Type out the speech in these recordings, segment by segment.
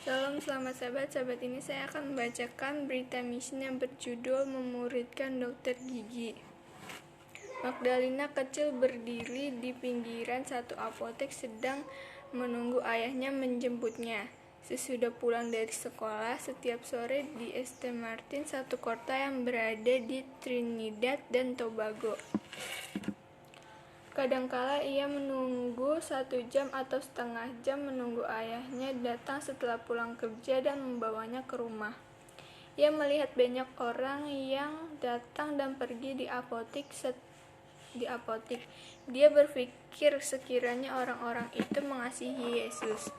Salam, selamat sahabat ini saya akan membacakan berita misi yang berjudul Memuridkan Dokter Gigi. Magdalena kecil berdiri di pinggiran satu apotek sedang menunggu ayahnya menjemputnya. Sesudah pulang dari sekolah setiap sore di St. Martin, satu kota yang berada di Trinidad dan Tobago. Kadangkala ia menunggu 1 jam atau setengah jam menunggu ayahnya datang setelah pulang kerja dan membawanya ke rumah. Ia melihat banyak orang yang datang dan pergi di apotik. Dia berpikir sekiranya orang-orang itu mengasihi Yesus.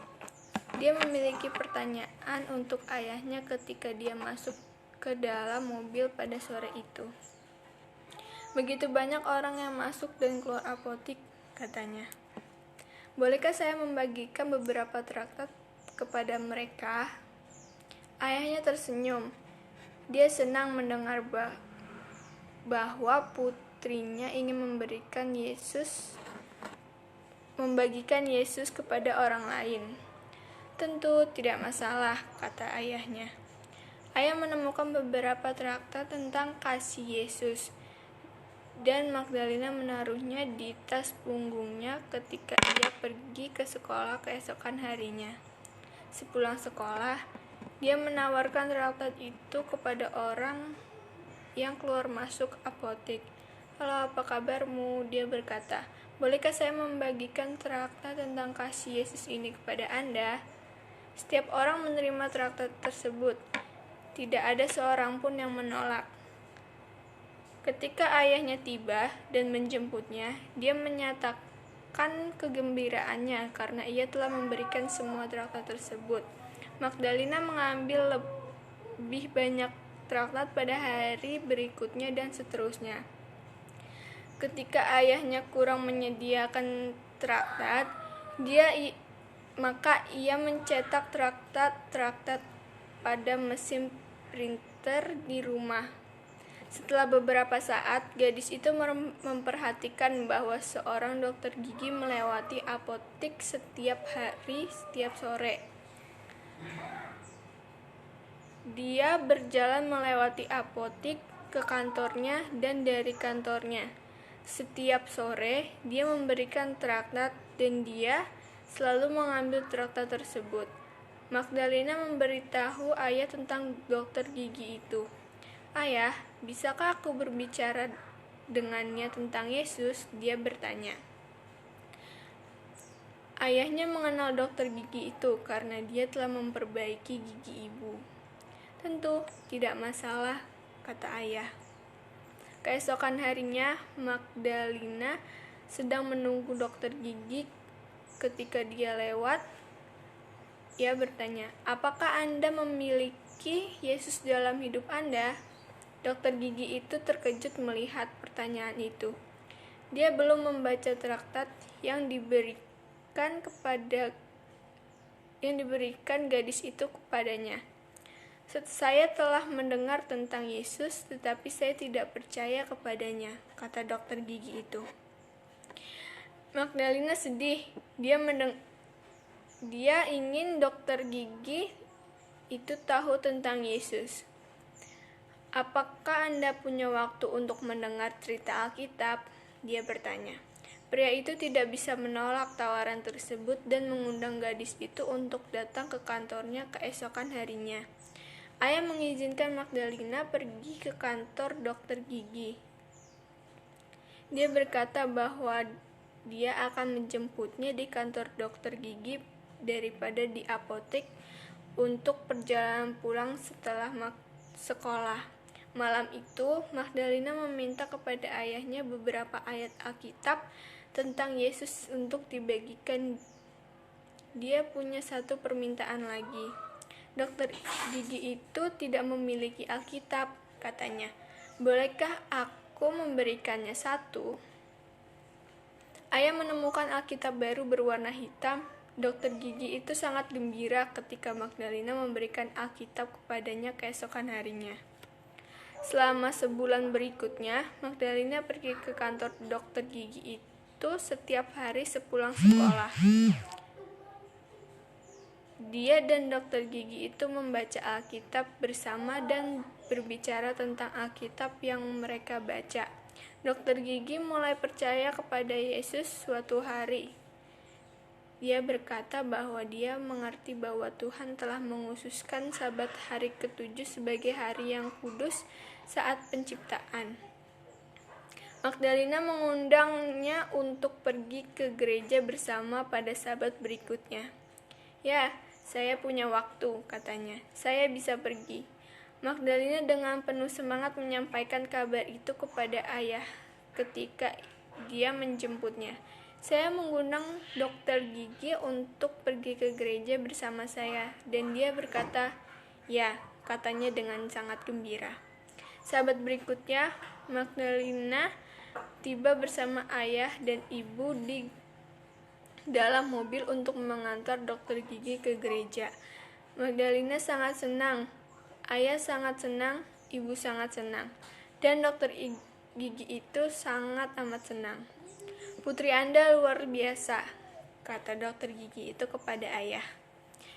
Dia memiliki pertanyaan untuk ayahnya ketika dia masuk ke dalam mobil pada sore itu. Begitu banyak orang yang masuk dan keluar apotik, katanya. Bolehkah saya membagikan beberapa traktat kepada mereka? Ayahnya tersenyum. Dia senang mendengar bahwa putrinya ingin membagikan Yesus kepada orang lain. Tentu tidak masalah, kata ayahnya. Ayah menemukan beberapa traktat tentang kasih Yesus, dan Magdalena menaruhnya di tas punggungnya ketika ia pergi ke sekolah keesokan harinya. Sepulang sekolah, dia menawarkan traktat itu kepada orang yang keluar masuk apotek. "Halo, apa kabarmu?" dia berkata. "Bolehkah saya membagikan traktat tentang kasih Yesus ini kepada Anda?" Setiap orang menerima traktat tersebut. Tidak ada seorang pun yang menolak. Ketika ayahnya tiba dan menjemputnya, dia menyatakan kegembiraannya karena ia telah memberikan semua traktat tersebut. Magdalena mengambil lebih banyak traktat pada hari berikutnya dan seterusnya. Ketika ayahnya kurang menyediakan traktat, maka ia mencetak traktat pada mesin printer di rumah. Setelah beberapa saat, gadis itu memperhatikan bahwa seorang dokter gigi melewati apotik setiap sore. Dia berjalan melewati apotik ke kantornya dan dari kantornya. Setiap sore, dia memberikan traktat dan dia selalu mengambil traktat tersebut. Magdalena memberitahu ayah tentang dokter gigi itu. "Ayah, bisakah aku berbicara dengannya tentang Yesus?" dia bertanya. Ayahnya mengenal dokter gigi itu karena dia telah memperbaiki gigi ibu. "Tentu, tidak masalah," kata ayah. Keesokan harinya, Magdalena sedang menunggu dokter gigi. Ketika dia lewat, ia bertanya, "Apakah Anda memiliki Yesus dalam hidup Anda?" Dokter gigi itu terkejut melihat pertanyaan itu. Dia belum membaca traktat yang diberikan gadis itu kepadanya. "Saya telah mendengar tentang Yesus, tetapi saya tidak percaya kepadanya," kata dokter gigi itu. Magdalena sedih. Dia ingin dokter gigi itu tahu tentang Yesus. "Apakah Anda punya waktu untuk mendengar cerita Alkitab?" dia bertanya. Pria itu tidak bisa menolak tawaran tersebut dan mengundang gadis itu untuk datang ke kantornya keesokan harinya. Ayah mengizinkan Magdalena pergi ke kantor dokter gigi. Dia berkata bahwa dia akan menjemputnya di kantor dokter gigi daripada di apotek untuk perjalanan pulang setelah sekolah. Malam itu, Magdalena meminta kepada ayahnya beberapa ayat Alkitab tentang Yesus untuk dibagikan. Dia punya satu permintaan lagi. "Dokter gigi itu tidak memiliki Alkitab," katanya. "Bolehkah aku memberikannya satu?" Ayah menemukan Alkitab baru berwarna hitam. Dokter gigi itu sangat gembira ketika Magdalena memberikan Alkitab kepadanya keesokan harinya. Selama sebulan berikutnya, Magdalena pergi ke kantor dokter gigi itu setiap hari sepulang sekolah. Dia dan dokter gigi itu membaca Alkitab bersama dan berbicara tentang Alkitab yang mereka baca. Dokter gigi mulai percaya kepada Yesus suatu hari. Dia berkata bahwa dia mengerti bahwa Tuhan telah menghususkan Sabat hari ke-7 sebagai hari yang kudus saat penciptaan. Magdalena mengundangnya untuk pergi ke gereja bersama pada Sabat berikutnya. "Ya, saya punya waktu," katanya. "Saya bisa pergi." Magdalena dengan penuh semangat menyampaikan kabar itu kepada ayah ketika dia menjemputnya. "Saya mengundang dokter gigi untuk pergi ke gereja bersama saya," dan dia berkata, "Ya," katanya dengan sangat gembira. Sabat berikutnya, Magdalena tiba bersama ayah dan ibu di dalam mobil untuk mengantar dokter gigi ke gereja. Magdalena sangat senang, ayah sangat senang, ibu sangat senang, dan dokter gigi itu sangat amat senang. "Putri Anda luar biasa," kata dokter gigi itu kepada ayah.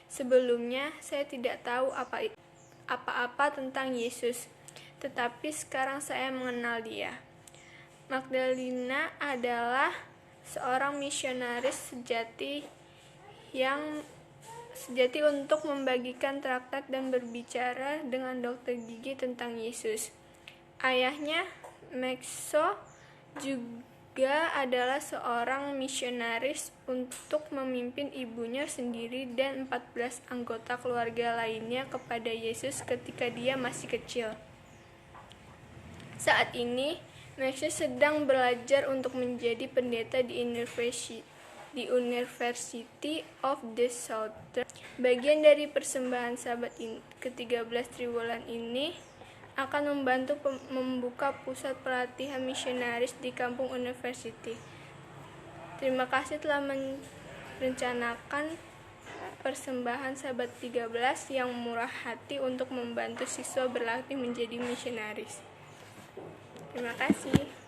"Sebelumnya saya tidak tahu apa-apa tentang Yesus, tetapi sekarang saya mengenal dia." Magdalena adalah seorang misionaris sejati untuk membagikan traktat dan berbicara dengan dokter gigi tentang Yesus. Ayahnya, Maxo, juga adalah seorang misionaris untuk memimpin ibunya sendiri dan 14 anggota keluarga lainnya kepada Yesus ketika dia masih kecil. Saat ini, Maxo sedang belajar untuk menjadi pendeta di University of the Southern. Bagian dari persembahan Sabat ke-13 Triwulan ini akan membantu membuka pusat pelatihan misionaris di kampung University. Terima kasih telah merencanakan persembahan Sabat 13 yang murah hati untuk membantu siswa berlatih menjadi misionaris. Terima kasih.